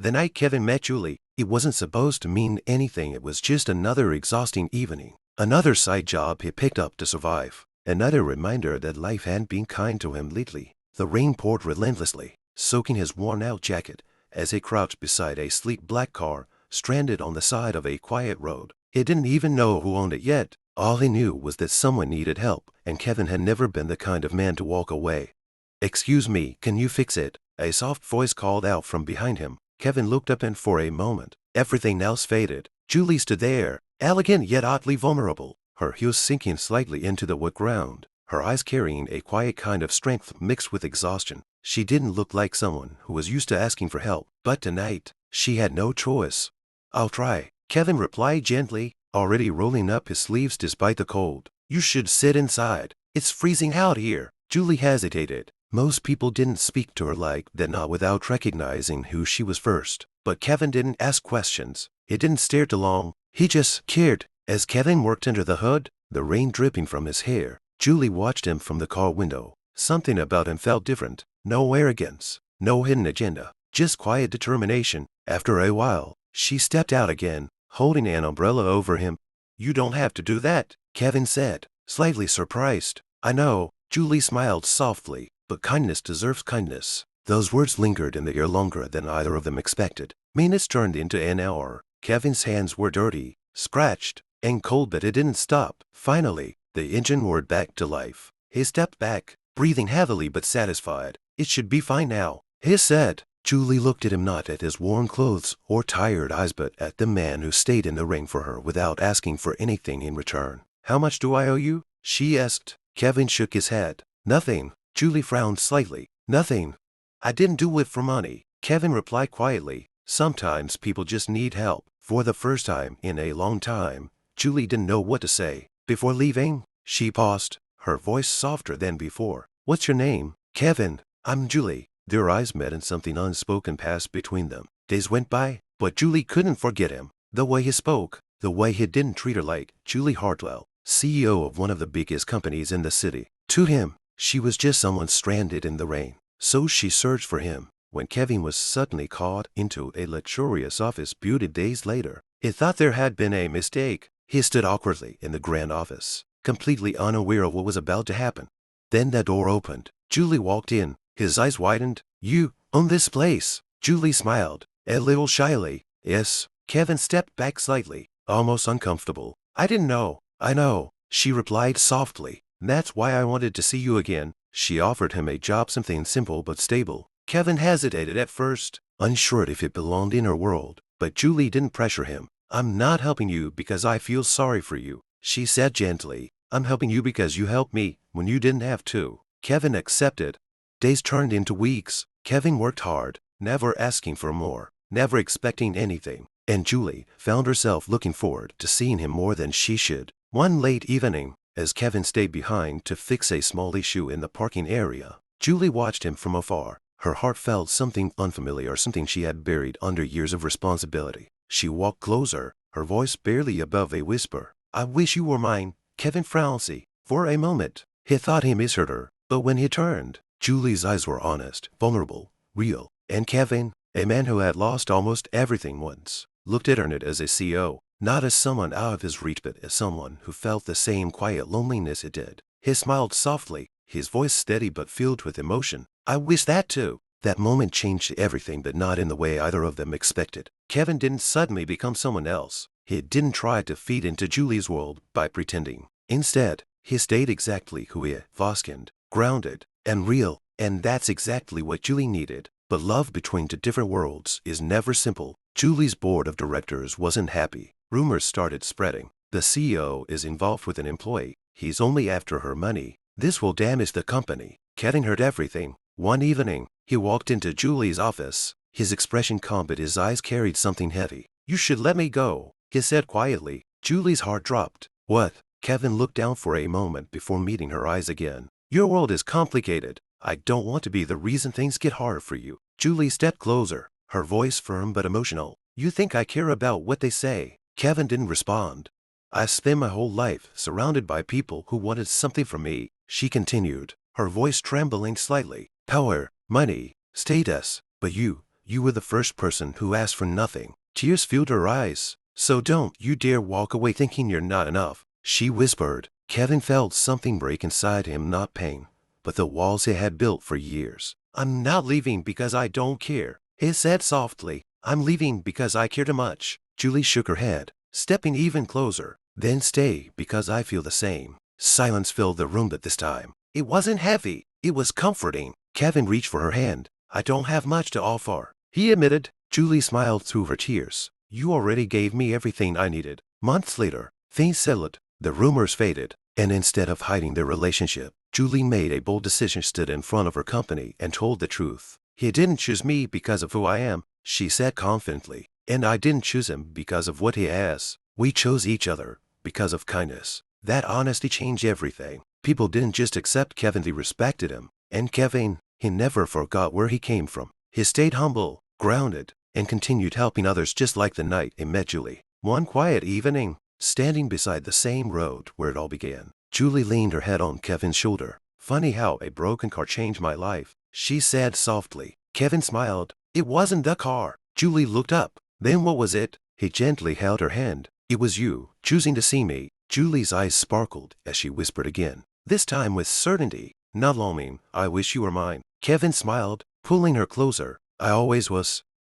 The night Kevin met Julie, it wasn't supposed to mean anything. It was just another exhausting evening. Another side job he picked up to survive. Another reminder that life hadn't been kind to him lately. The rain poured relentlessly, soaking his worn-out jacket as he crouched beside a sleek black car stranded on the side of a quiet road. He didn't even know who owned it yet. All he knew was that someone needed help, and Kevin had never been the kind of man to walk away. "Excuse me, can you fix it?" A soft voice called out from behind him. Kevin looked up, and for a moment, everything else faded. Julie stood there, elegant yet oddly vulnerable, her heels sinking slightly into the wet ground, her eyes carrying a quiet kind of strength mixed with exhaustion. She didn't look like someone who was used to asking for help, but tonight, she had no choice. "I'll try," Kevin replied gently, already rolling up his sleeves despite the cold. "You should sit inside. It's freezing out here." Julie hesitated. Most people didn't speak to her like that, not without recognizing who she was first. But Kevin didn't ask questions. He didn't stare too long. He just cared. As Kevin worked under the hood, the rain dripping from his hair, Julie watched him from the car window. Something about him felt different. No arrogance, no hidden agenda, just quiet determination. After a while, she stepped out again, holding an umbrella over him. "You don't have to do that," Kevin said, slightly surprised. "I know," Julie smiled softly, "but kindness deserves kindness." Those words lingered in the air longer than either of them expected. Minutes turned into an hour. Kevin's hands were dirty, scratched, and cold, but it didn't stop. Finally, the engine roared back to life. He stepped back, breathing heavily but satisfied. "It should be fine now," he said. Julie looked at him, not at his worn clothes or tired eyes, but at the man who stayed in the rain for her without asking for anything in return. "How much do I owe you?" she asked. Kevin shook his head. "Nothing." Julie frowned slightly. "Nothing. I didn't do it for money," Kevin replied quietly. "Sometimes people just need help." For the first time in a long time, Julie didn't know what to say. Before leaving, she paused, her voice softer than before. "What's your name?" "Kevin." "I'm Julie." Their eyes met, and something unspoken passed between them. Days went by, but Julie couldn't forget him. The way he spoke, the way he didn't treat her like Julie Hartwell, CEO of one of the biggest companies in the city. To him, she was just someone stranded in the rain. So she searched for him. When Kevin was suddenly caught into a luxurious office beauty days later, he thought there had been a mistake. He stood awkwardly in the grand office, completely unaware of what was about to happen. Then the door opened. Julie walked in. His eyes widened. "You own this place?" Julie smiled, a little shyly. "Yes." Kevin stepped back slightly, almost uncomfortable. "I didn't know." "I know," she replied softly. "That's why I wanted to see you again." She offered him a job, something simple but stable. Kevin hesitated at first, unsure if it belonged in her world, but Julie didn't pressure him. "I'm not helping you because I feel sorry for you," she said gently. "I'm helping you because you helped me when you didn't have to." Kevin accepted. Days turned into weeks. Kevin worked hard, never asking for more, never expecting anything, and Julie found herself looking forward to seeing him more than she should. One late evening, as Kevin stayed behind to fix a small issue in the parking area, Julie watched him from afar. Her heart felt something unfamiliar, something she had buried under years of responsibility. She walked closer, her voice barely above a whisper. "I wish you were mine." Kevin frowned. For a moment, he thought he misheard her, but when he turned, Julie's eyes were honest, vulnerable, real, and Kevin, a man who had lost almost everything once, looked at her not as a CEO, not as someone out of his reach, but as someone who felt the same quiet loneliness he did. He smiled softly, his voice steady but filled with emotion. "I wish that too." That moment changed everything, but not in the way either of them expected. Kevin didn't suddenly become someone else. He didn't try to feed into Julie's world by pretending. Instead, he stayed exactly who he was, grounded and real, and that's exactly what Julie needed. But love between two different worlds is never simple. Julie's board of directors wasn't happy. Rumors started spreading. The CEO is involved with an employee. He's only after her money. This will damage the company. Kevin heard everything. One evening, he walked into Julie's office. His expression calm, but his eyes carried something heavy. "You should let me go," he said quietly. Julie's heart dropped. "What?" Kevin looked down for a moment before meeting her eyes again. "Your world is complicated. I don't want to be the reason things get hard for you." Julie stepped closer, her voice firm but emotional. "You think I care about what they say?" Kevin didn't respond. "I spent my whole life surrounded by people who wanted something from me," she continued, her voice trembling slightly. "Power, money, status. But you You were the first person who asked for nothing. Tears filled her eyes. So don't you dare walk away thinking you're not enough, she whispered. Kevin felt something break inside him, not pain, but the walls he had built for years. I'm not leaving because I don't care, he said softly. I'm leaving because I care too much. Julie shook her head, stepping even closer. Then stay because I feel the same. Silence filled the room, but this time it wasn't heavy, it was comforting. Kevin reached for her hand. I don't have much to offer, he admitted. Julie smiled through her tears. You already gave me everything I needed. Months later, things settled. The rumors faded, and instead of hiding their relationship, Julie made a bold decision, stood in front of her company, and told the truth. He didn't choose me because of who I am, she said confidently, and I didn't choose him because of what he has. We chose each other because of kindness. That honesty changed everything. People didn't just accept Kevin, they respected him. And Kevin, he never forgot where he came from. He stayed humble, grounded, and continued helping others, just like the night he met Julie. One quiet evening, standing beside the same road where it all began, Julie leaned her head on Kevin's shoulder. Funny how a broken car changed my life, she said softly. Kevin smiled. It wasn't the car. Julie looked up. Then what was it? He gently held her hand. It was you, choosing to see me. Julie's eyes sparkled as she whispered again, this time with certainty, not longing. I wish you were mine. Kevin smiled, pulling her closer. I always was.